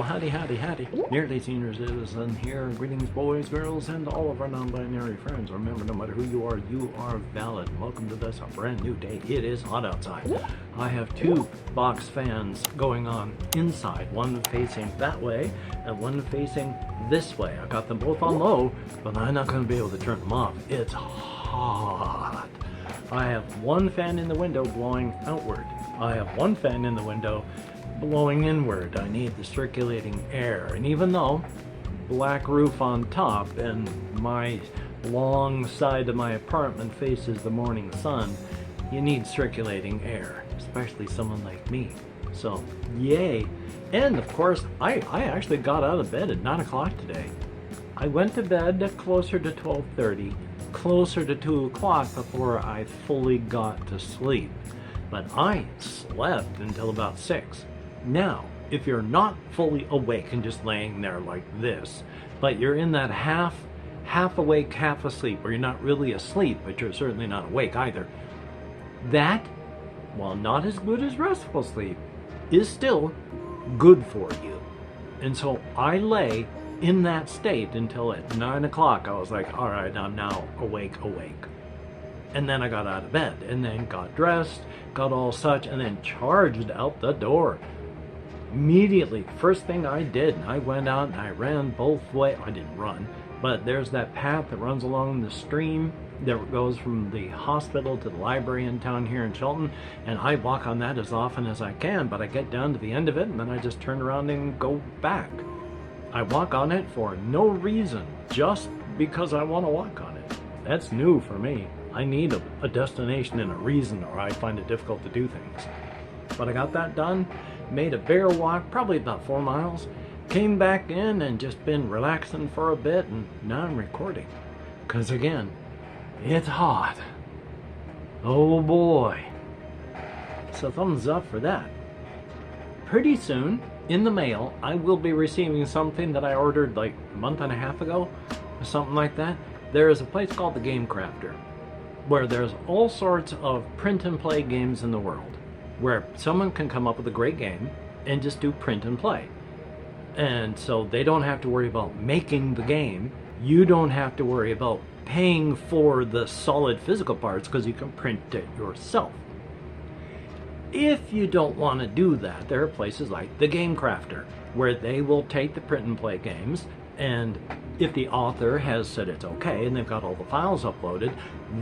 howdy, howdy, howdy. Nearly senior citizen here. Greetings, boys, girls, and all of our non-binary friends. Remember, no matter who you are valid. Welcome to this, a brand new day. It is hot outside. I have two box fans going on inside, one facing that way and one facing this way. I got them both on low, but I'm not going to be able to turn them off. It's hot. I have one fan in the window blowing outward. I have one fan in the window blowing inward. I need the circulating air, and even though black roof on top and my long side of my apartment faces the morning sun, you need circulating air, especially someone like me. So yay. And of course I actually got out of bed at 9 o'clock today. I went to bed closer to 12:30, closer to 2 o'clock before I fully got to sleep, but I slept until about 6. Now, if you're not fully awake and just laying there like this, but you're in that half awake, half asleep, or you're not really asleep, but you're certainly not awake either, that, while not as good as restful sleep, is still good for you. And so I lay in that state until at 9 o'clock. I was like, all right, I'm now awake. And then I got out of bed and then got dressed, got all such, and then charged out the door. Immediately, first thing I did, I went out and I ran both ways. I didn't run, but there's that path that runs along the stream that goes from the hospital to the library in town here in Shelton, and I walk on that as often as I can, but I get down to the end of it and then I just turn around and go back. I walk on it for no reason, just because I want to walk on it. That's new for me. I need a destination and a reason, or I find it difficult to do things. But I got that done, made a bear walk, probably about 4 miles, came back in and just been relaxing for a bit, and now I'm recording. Because again, it's hot. Oh boy. So thumbs up for that. Pretty soon, in the mail, I will be receiving something that I ordered like a month and a half ago, or something like that. There is a place called the Game Crafter, where there's all sorts of print and play games in the world, where someone can come up with a great game and just do print and play. And so they don't have to worry about making the game. You don't have to worry about paying for the solid physical parts because you can print it yourself. If you don't want to do that, there are places like the Game Crafter, where they will take the print and play games, and if the author has said it's okay and they've got all the files uploaded,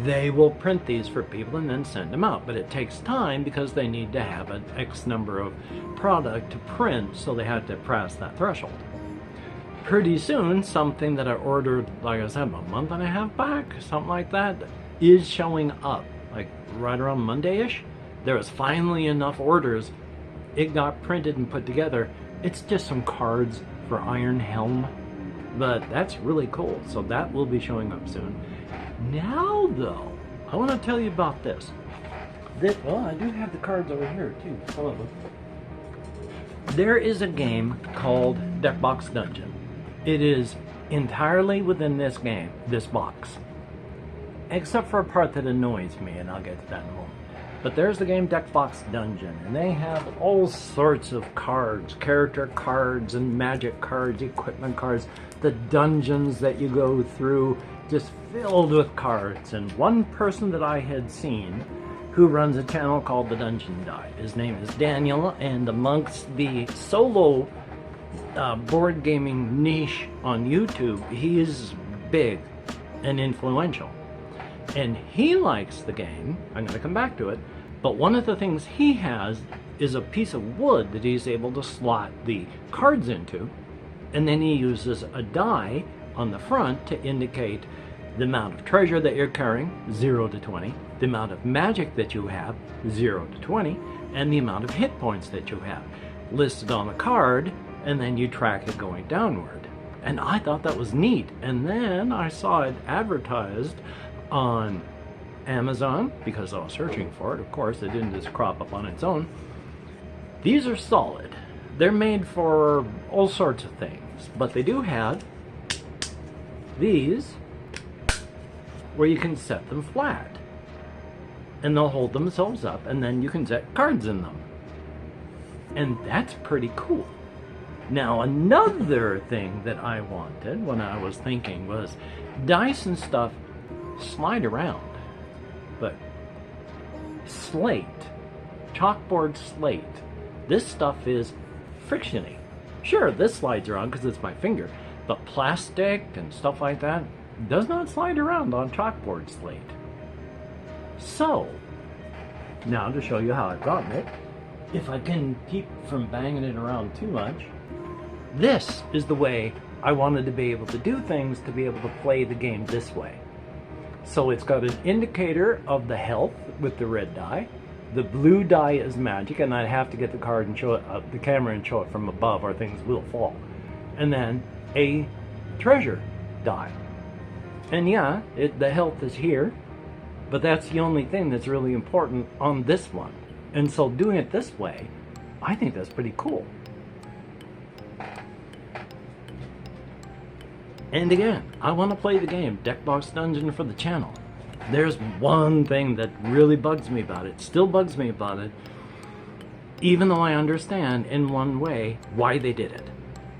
they will print these for people and then send them out. But it takes time because they need to have an X number of product to print, so they have to pass that threshold. Pretty soon, something that I ordered, like I said, a month and a half back, something like that, is showing up, like right around Monday-ish. There was finally enough orders. It got printed and put together. It's just some cards for Iron Helm, but that's really cool. So that will be showing up soon. Now though, I want to tell you about this. Well, I do have the cards over here too, some of them. There is a game called Deckbox Dungeon. It is entirely within this game, this box, except for a part that annoys me, and I'll get to that in a moment. But there's the game Deckbox Dungeon, and they have all sorts of cards, character cards and magic cards, equipment cards, the dungeons that you go through, just filled with cards. And one person that I had seen who runs a channel called The Dungeon Dive, his name is Daniel, and amongst the solo board gaming niche on YouTube, he is big and influential. And he likes the game. I'm going to come back to it. But one of the things he has is a piece of wood that he's able to slot the cards into. And then he uses a die on the front to indicate the amount of treasure that you're carrying, 0 to 20, the amount of magic that you have, 0 to 20, and the amount of hit points that you have listed on the card, and then you track it going downward. And I thought that was neat. And then I saw it advertised on Amazon, because I was searching for it. Of course, it didn't just crop up on its own. These are solid. They're made for all sorts of things, but they do have these where you can set them flat and they'll hold themselves up, and then you can set cards in them. And that's pretty cool. Now, another thing that I wanted when I was thinking was dice and stuff slide around, but slate, chalkboard slate, this stuff is frictiony. Sure, this slides around because it's my finger, but plastic and stuff like that does not slide around on chalkboard slate. So, now to show you how I've gotten it, if I can keep from banging it around too much, this is the way I wanted to be able to do things to be able to play the game this way. So it's got an indicator of the health with the red die. The blue die is magic, and I have to get the card and show it, the camera and show it from above or things will fall. And then a treasure die. And yeah, the health is here, but that's the only thing that's really important on this one. And so doing it this way, I think that's pretty cool. And again, I want to play the game Deckbox Dungeon for the channel. There's one thing that really bugs me about it, still bugs me about it, even though I understand in one way why they did it.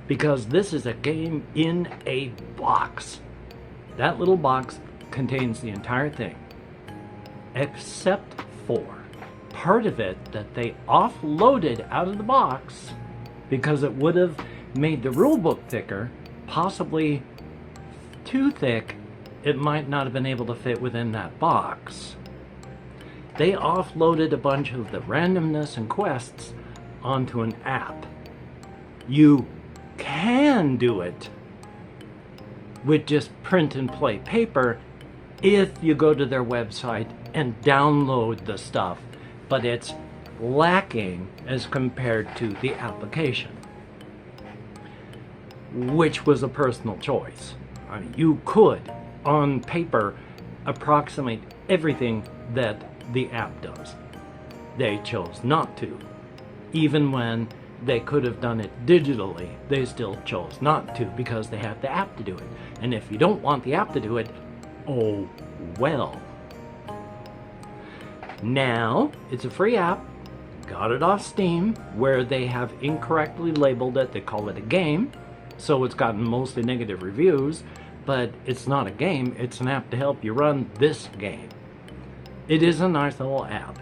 Because this is a game in a box. That little box contains the entire thing, except for part of it that they offloaded out of the box because it would have made the rulebook thicker, possibly too thick. It might not have been able to fit within that box. They offloaded a bunch of the randomness and quests onto an app. You can do it with just print and play paper if you go to their website and download the stuff, but it's lacking as compared to the application, which was a personal choice. I mean, you could, on paper, approximate everything that the app does. They chose not to. Even when they could have done it digitally, they still chose not to because they have the app to do it. And if you don't want the app to do it, oh well. Now, it's a free app. Got it off Steam, where they have incorrectly labeled it. They call it a game, so it's gotten mostly negative reviews. But it's not a game, it's an app to help you run this game. It is a nice little app.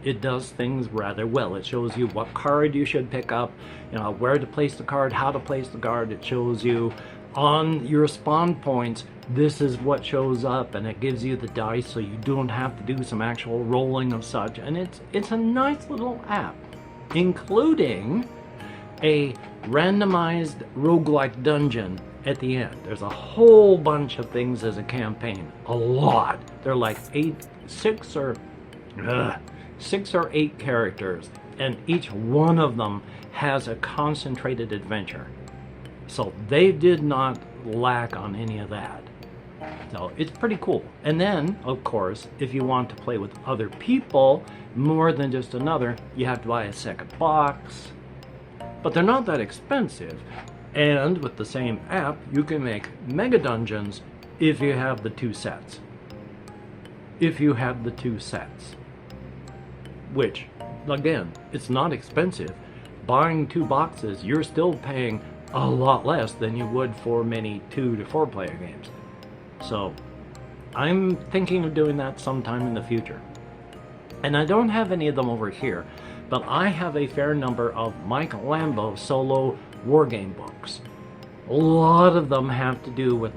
It does things rather well. It shows you what card you should pick up, where to place the card, how to place the card. It shows you on your spawn points, this is what shows up, and it gives you the dice so you don't have to do some actual rolling of such. And it's a nice little app, including a randomized roguelike dungeon at the end. There's a whole bunch of things as a campaign. A lot. They're like 6 or 8 characters, and each one of them has a concentrated adventure. So they did not lack on any of that. So it's pretty cool. And then, of course, if you want to play with other people, more than just another, you have to buy a second box. But they're not that expensive. And with the same app, you can make mega dungeons if you have the 2 sets. If you have the 2 sets. Which, again, it's not expensive. Buying 2 boxes, you're still paying a lot less than you would for many 2 to 4 player games. So, I'm thinking of doing that sometime in the future. And I don't have any of them over here, but I have a fair number of Mike Lambo solo wargame books. A lot of them have to do with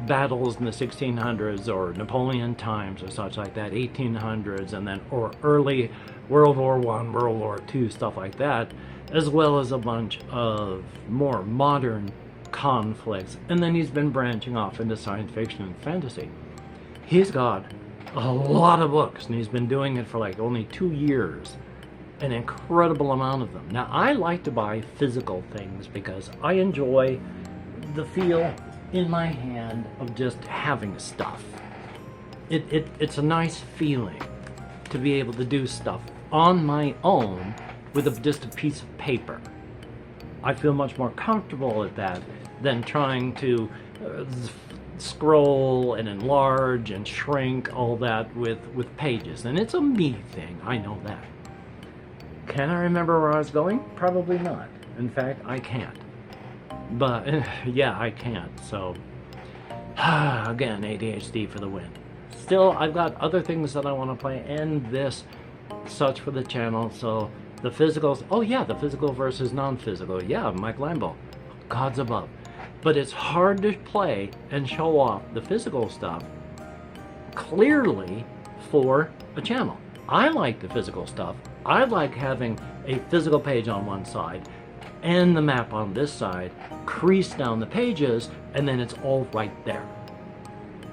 battles in the 1600s or Napoleon times or such like that, 1800s, and then or early World War I, World War II, stuff like that, as well as a bunch of more modern conflicts. And then he's been branching off into science fiction and fantasy. He's got a lot of books, and he's been doing it for only 2 years. An incredible amount of them. Now, I like to buy physical things because I enjoy the feel in my hand of just having stuff. It's a nice feeling to be able to do stuff on my own with just a piece of paper. I feel much more comfortable at that than trying to scroll and enlarge and shrink all that with pages. And it's a me thing, I know that. Can I remember where I was going? Probably not. In fact, I can't. But, yeah, I can't. So, again, ADHD for the win. Still, I've got other things that I want to play, and this such for the channel. So, the physicals, oh yeah, the physical versus non-physical. Yeah, Mike Lambo, God's above. But it's hard to play and show off the physical stuff clearly for a channel. I like the physical stuff. I like having a physical page on one side and the map on this side, crease down the pages, and then it's all right there.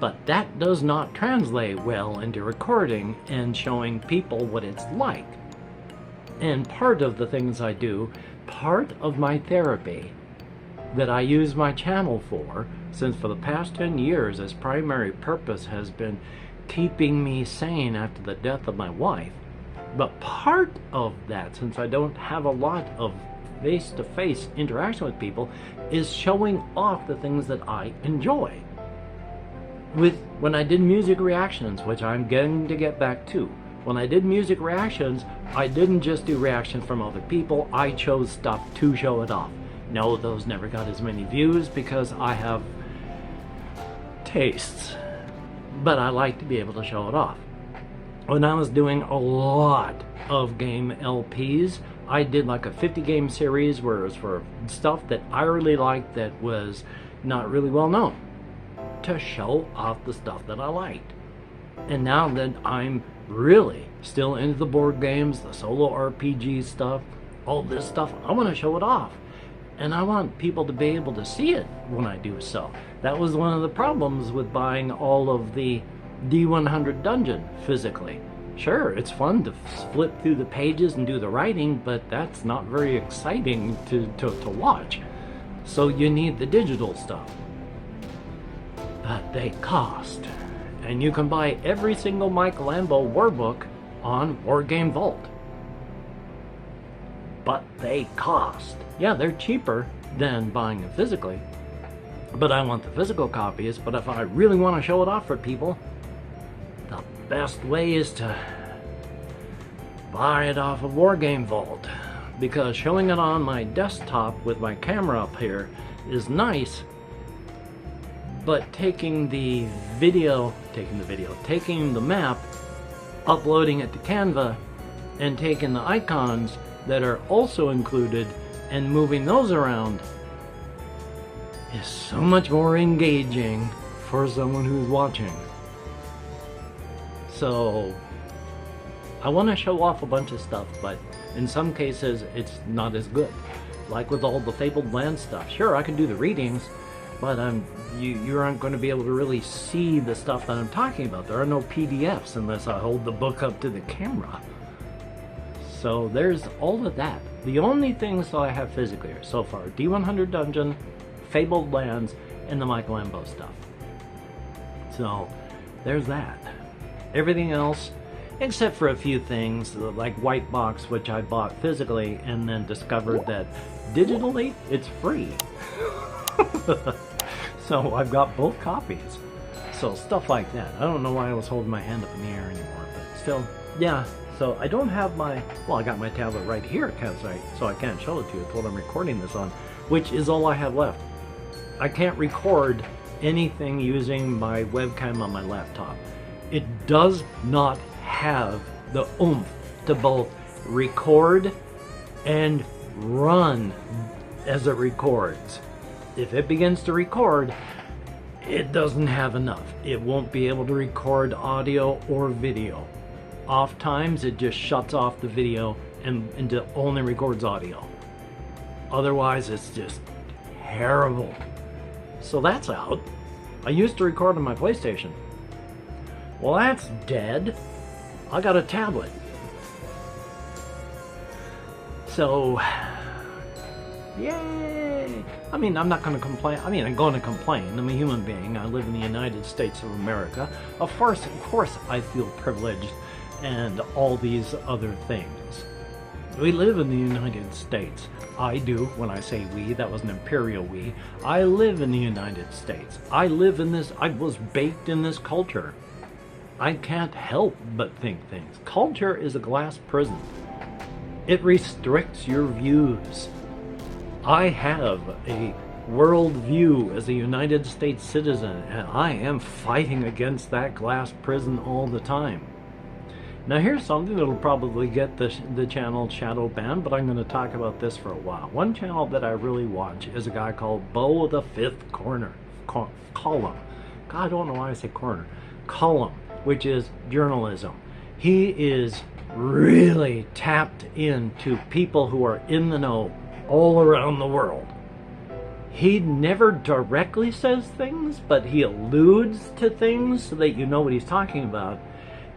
But that does not translate well into recording and showing people what it's like. And part of the things I do, part of my therapy that I use my channel for, since for the past 10 years, its primary purpose has been keeping me sane after the death of my wife. But part of that, since I don't have a lot of face-to-face interaction with people, is showing off the things that I enjoy. When I did music reactions, which I'm getting to get back to, when I did music reactions, I didn't just do reactions from other people, I chose stuff to show it off. No, those never got as many views because I have tastes, but I like to be able to show it off. When I was doing a lot of game LPs, I did like a 50 game series where it was for stuff that I really liked that was not really well known, to show off the stuff that I liked. And now that I'm really still into the board games, the solo RPG stuff, all this stuff, I want to show it off. And I want people to be able to see it when I do so. That was one of the problems with buying all of the D100 Dungeon physically. Sure, it's fun to flip through the pages and do the writing, but that's not very exciting to watch. So you need the digital stuff. But they cost. And you can buy every single Mike Lambo warbook on Wargame Vault. But they cost. Yeah, they're cheaper than buying it physically. But I want the physical copies, but if I really want to show it off for people, the best way is to buy it off of Wargame Vault. Because showing it on my desktop with my camera up here is nice, but taking the map, uploading it to Canva, and taking the icons that are also included and moving those around is so much more engaging for someone who's watching. So I want to show off a bunch of stuff, but in some cases it's not as good. Like with all the Fabled Land stuff. Sure, I can do the readings, but you aren't going to be able to really see the stuff that I'm talking about. There are no PDFs unless I hold the book up to the camera. So there's all of that. The only things that I have physically are so far D100 Dungeon, Fabled Lands, and the Mike Lambo stuff. So there's that. Everything else, except for a few things like White Box, which I bought physically and then discovered that digitally it's free. So I've got both copies. So stuff like that. I don't know why I was holding my hand up in the air anymore, but still, yeah. So I don't have my, well, I got my tablet right here, so I can't show it to you. It's what I'm recording this on, which is all I have left. I can't record anything using my webcam on my laptop. It does not have the oomph to both record and run as it records. If it begins to record, it doesn't have enough. It won't be able to record audio or video. Oft times it just shuts off the video and only records audio. Otherwise it's just terrible. So that's out. I used to record on my PlayStation. Well, that's dead. I got a tablet. So, yay! I mean, I'm not going to complain. I mean, I'm going to complain. I'm a human being. I live in the United States of America. Of course, I feel privileged and all these other things. We live in the United States. I do. When I say we, that was an imperial we. I live in the United States. I live in this, I was baked in this culture. I can't help but think things. Culture is a glass prison. It restricts your views. I have a worldview as a United States citizen, and I am fighting against that glass prison all the time. Now here's something that'll probably get the channel shadow banned, but I'm going to talk about this for a while. One channel that I really watch is a guy called Bo the Fifth Corner. Column. God, I don't know why I say corner. Column, which is journalism. He is really tapped into people who are in the know all around the world. He never directly says things, but he alludes to things so that you know what he's talking about.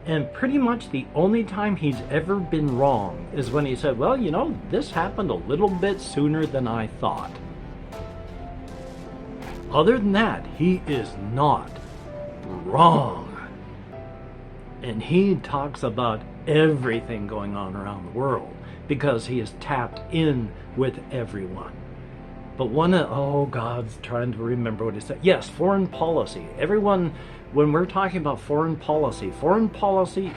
And pretty much the only time he's ever been wrong is when he said, well, you know, this happened a little bit sooner than I thought. Other than that, he is not wrong. And he talks about everything going on around the world because he is tapped in with everyone. But God's trying to remember what he said. Yes, foreign policy. Everyone, when we're talking about foreign policy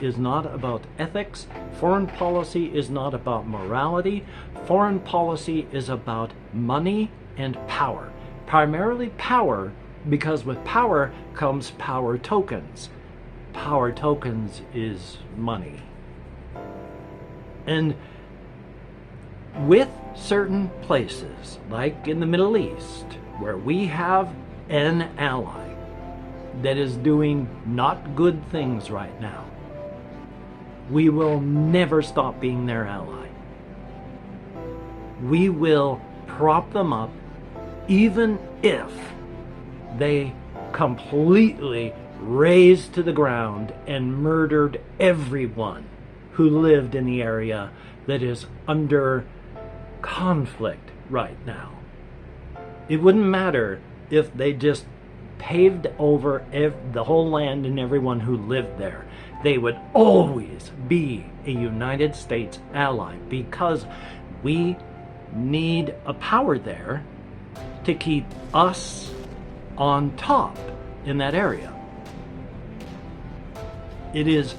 is not about ethics. Foreign policy is not about morality. Foreign policy is about money and power. Primarily power, because with power comes power tokens. Power tokens is money. And with certain places, like in the Middle East, where we have an ally that is doing not good things right now, we will never stop being their ally. We will prop them up even if they completely razed to the ground and murdered everyone who lived in the area that is under conflict right now. It wouldn't matter if they just paved over the whole land and everyone who lived there. They would always be a United States ally because we need a power there to keep us on top in that area. It is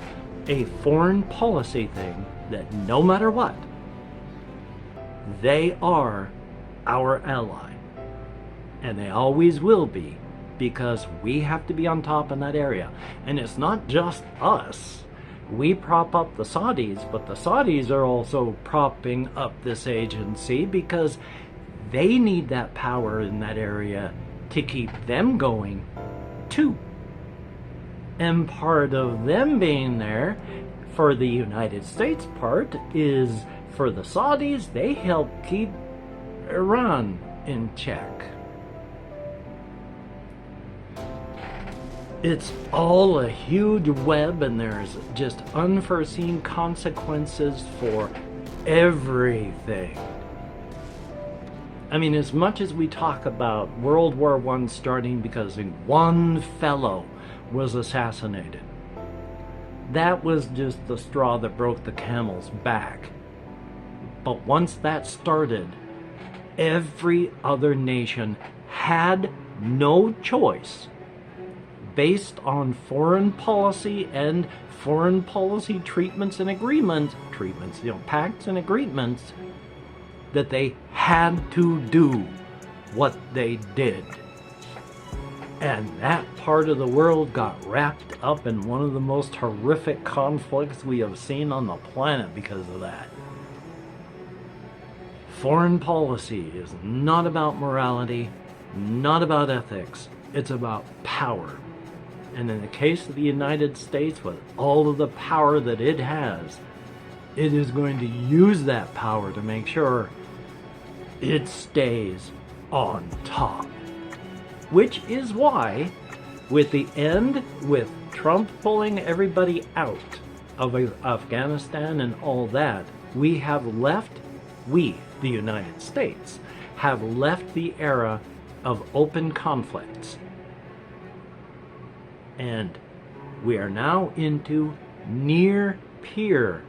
a foreign policy thing that no matter what, they are our ally. And they always will be, because we have to be on top in that area. And it's not just us. We prop up the Saudis, but the Saudis are also propping up this agency because they need that power in that area to keep them going too. And part of them being there for the United States part is for the Saudis, they help keep Iran in check. It's all a huge web, and there's just unforeseen consequences for everything. I mean, as much as we talk about World War I starting because one fellow was assassinated, that was just the straw that broke the camel's back. But once that started, every other nation had no choice, based on foreign policy and foreign policy treatments and agreements, pacts and agreements, that they had to do what they did. And that part of the world got wrapped up in one of the most horrific conflicts we have seen on the planet because of that. Foreign policy is not about morality, not about ethics, it's about power. And in the case of the United States, with all of the power that it has, it is going to use that power to make sure it stays on top. Which is why, with Trump pulling everybody out of Afghanistan and all that, the United States, have left the era of open conflicts. And we are now into near-peer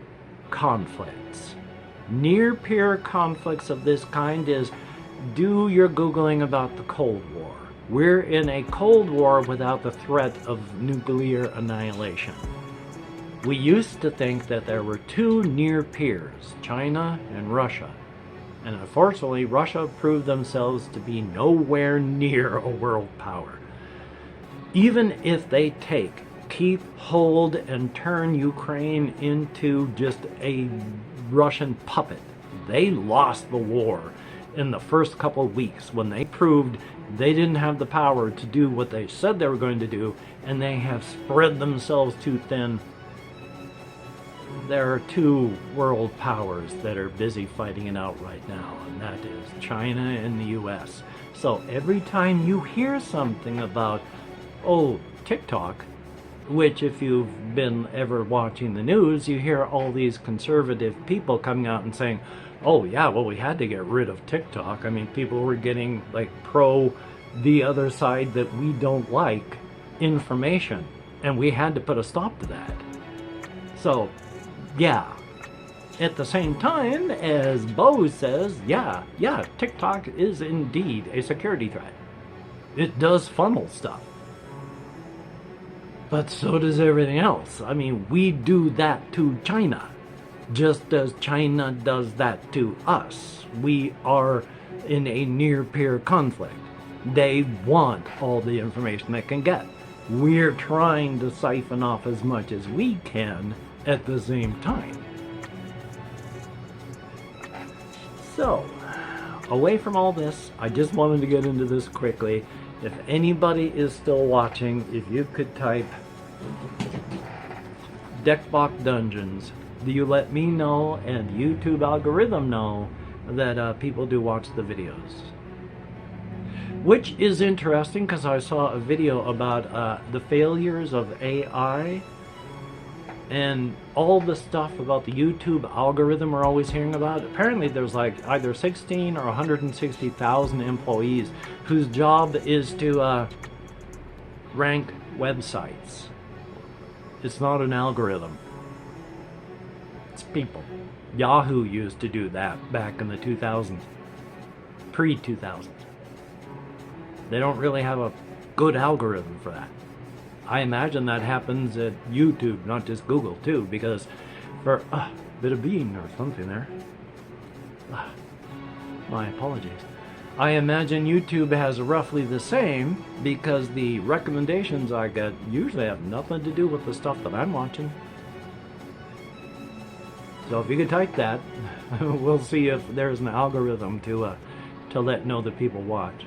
conflicts. Near-peer conflicts of this kind is, do your Googling about the Cold War. We're in a Cold War without the threat of nuclear annihilation. We used to think that there were two near peers, China and Russia. And unfortunately, Russia proved themselves to be nowhere near a world power. Even if they keep hold and turn Ukraine into just a Russian puppet, they lost the war in the first couple of weeks when they proved they didn't have the power to do what they said they were going to do, and they have spread themselves too thin. There are two world powers that are busy fighting it out right now, and that is China and the US. So every time you hear something about, oh, TikTok, which if you've been ever watching the news, you hear all these conservative people coming out and saying, oh yeah, well, we had to get rid of TikTok. I mean, people were getting like pro the other side that we don't like information, and we had to put a stop to that. So yeah, at the same time, as Bo says, yeah, TikTok is indeed a security threat. It does funnel stuff. But so does everything else. I mean, we do that to China, just as China does that to us. We are in a near-peer conflict. They want all the information they can get. We're trying to siphon off as much as we can at the same time. So, away from all this, I just wanted to get into this quickly. If anybody is still watching, if you could type Deckbox Dungeons, you let me know and YouTube algorithm know that people do watch the videos. Which is interesting because I saw a video about the failures of AI and all the stuff about the YouTube algorithm we're always hearing about. Apparently there's like either 16 or 160,000 employees whose job is to rank websites. It's not an algorithm. It's people. Yahoo used to do that back in the 2000s. Pre-2000s. They don't really have a good algorithm for that. I imagine that happens at YouTube, not just Google, too, because for a bit of bean or something there. My apologies. I imagine YouTube has roughly the same because the recommendations I get usually have nothing to do with the stuff that I'm watching. So if you could type that, we'll see if there's an algorithm to let know that people watch.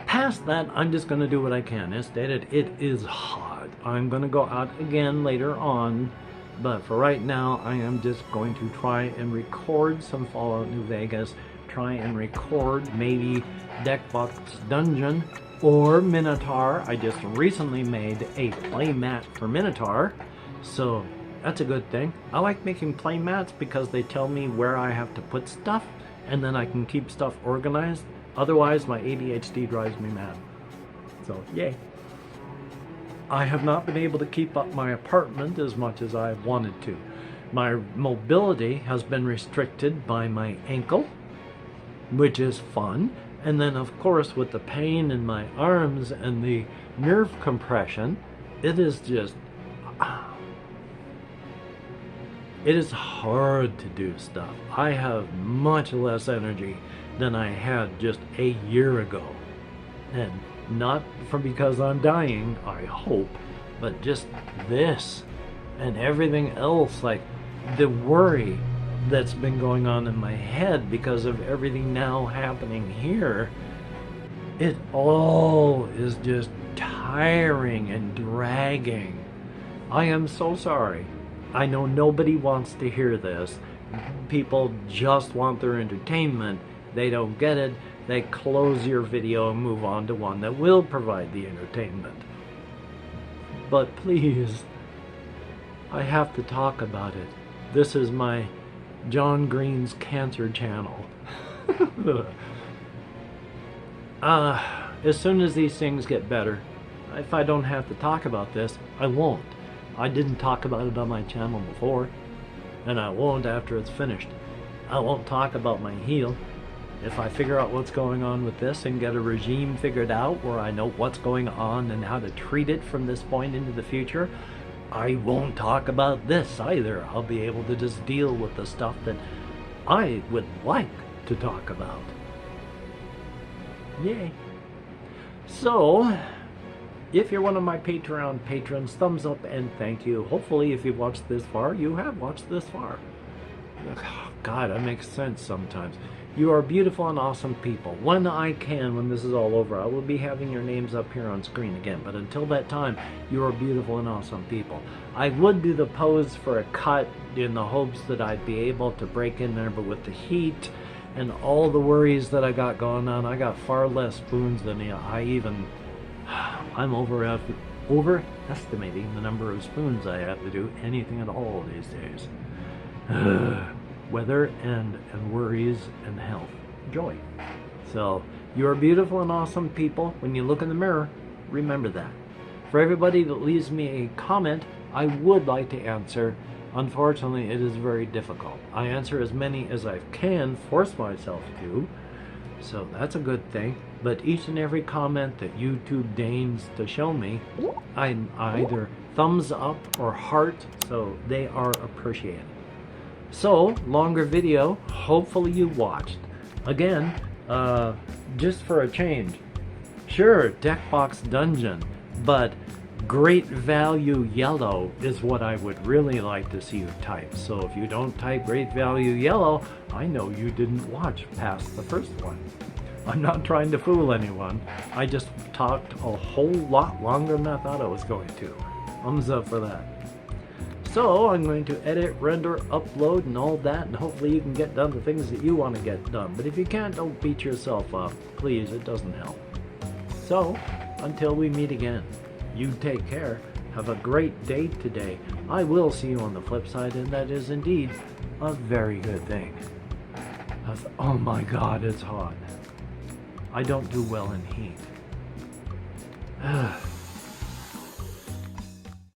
Past that, I'm just going to do what I can. As stated, it is hot. I'm going to go out again later on, but for right now, I am just going to try and record some Fallout New Vegas, try and record maybe Deckbox Dungeon or Minotaur. I just recently made a playmat for Minotaur, so that's a good thing. I like making playmats because they tell me where I have to put stuff, and then I can keep stuff organized. Otherwise, my ADHD drives me mad. So, yay. I have not been able to keep up my apartment as much as I wanted to. My mobility has been restricted by my ankle, which is fun. And then, of course, with the pain in my arms and the nerve compression, it is just... it is hard to do stuff. I have much less energy than I had just a year ago. And not from because I'm dying, I hope, but just this and everything else, like the worry that's been going on in my head because of everything now happening here. It all is just tiring and dragging. I am so sorry. I know nobody wants to hear this. People just want their entertainment. They don't get it. They close your video and move on to one that will provide the entertainment. But please, I have to talk about it. This is my John Green's Cancer channel. As soon as these things get better, if I don't have to talk about this, I won't. I didn't talk about it on my channel before, and I won't after it's finished. I won't talk about my heel. If I figure out what's going on with this and get a regime figured out where I know what's going on and how to treat it from this point into the future, I won't talk about this either. I'll be able to just deal with the stuff that I would like to talk about. Yay. So, if you're one of my Patreon patrons, thumbs up and thank you. Hopefully, if you've watched this far, you have watched this far. Oh, God, that makes sense sometimes. You are beautiful and awesome people. When I can, when this is all over, I will be having your names up here on screen again. But until that time, you are beautiful and awesome people. I would do the pose for a cut in the hopes that I'd be able to break in there, but with the heat and all the worries that I got going on, I got far less spoons than I'm overestimating the number of spoons I have to do anything at all these days. Weather and worries and health. Joy. So, you are beautiful and awesome people. When you look in the mirror, remember that. For everybody that leaves me a comment, I would like to answer. Unfortunately, it is very difficult. I answer as many as I can force myself to. So that's a good thing. But each and every comment that YouTube deigns to show me, I either thumbs up or heart, so they are appreciated. So, longer video, hopefully you watched. Again, just for a change. Sure, Deckbox Dungeon, but Great Value Yellow is what I would really like to see you type. So if you don't type Great Value Yellow, I know you didn't watch past the first one. I'm not trying to fool anyone. I just talked a whole lot longer than I thought I was going to. Thumbs up for that. So I'm going to edit, render, upload, and all that, and hopefully you can get done the things that you want to get done. But if you can't, don't beat yourself up. Please, it doesn't help. So, until we meet again, you take care. Have a great day today. I will see you on the flip side, and that is indeed a very good thing. Oh my God, it's hot. I don't do well in heat.